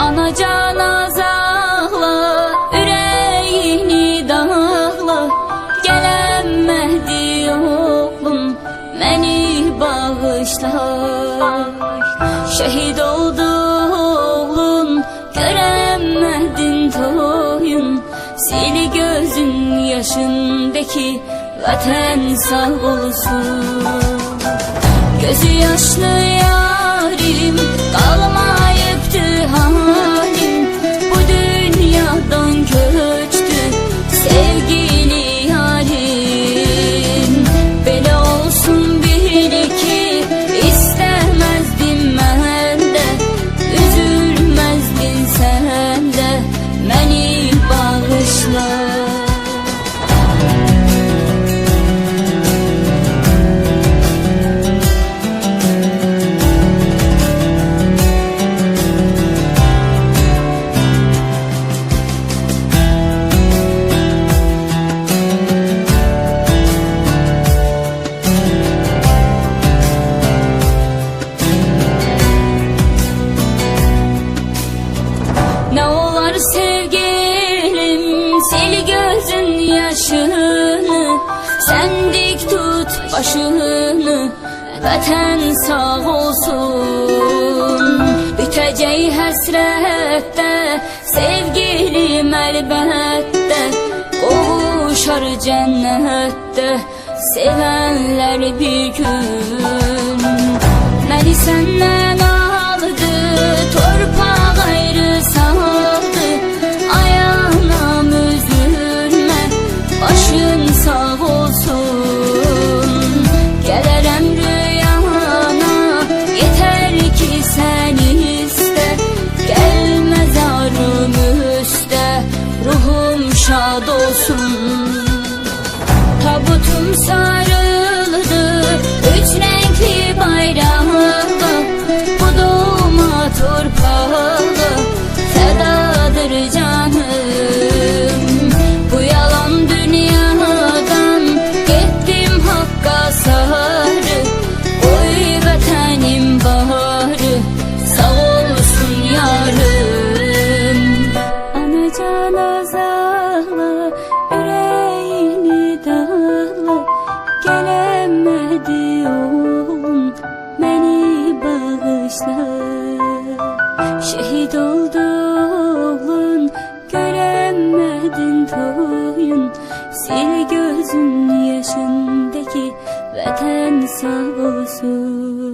Anacan azaqla, ürəyini dağla, gələnmədi oğlum, məni bağışla. Şəhid oldu oğlun, görənmədin toyun, sil gözün yaşındaki vətən sağ olsun. Gözü yaşlı yarim, qalmayıbdı halim, bu dünyadan köçtü sevgili yarim. Belə olsun bil ki, istemezdim mən də, üzülmezdin sen de, məni bağışla. Ne olar sevgilim, sil gözün yaşını, sen dik tut başını, vətən sağ olsun. Bitəcək həsrətdə, sevgilim əlbəttə, qovuşar cənnətdə, sevənlər bir gün. Məni səndən aldı, torpaq ayrı saldı, ayağına üzülmə, başın sağ olsun. Gələrəm rüyana, yeter ki sən istə, gəlməz arım üstə, ruhum şad olsun. Tabutum sarıldı, üç renkli bayrağa, bu doğma torpağa fedadır canım. Bu yalan dünyadan gittim hakka sarı, oy vətənim baharı, sağ olsun yarım. Anacan azaqla, ürəyini dağla, gələnmədi oğlum, məni bağışla. Şehit oldu oğlun, görənmədin toyun, sil gözün yaşındaki vətən sağ olsun.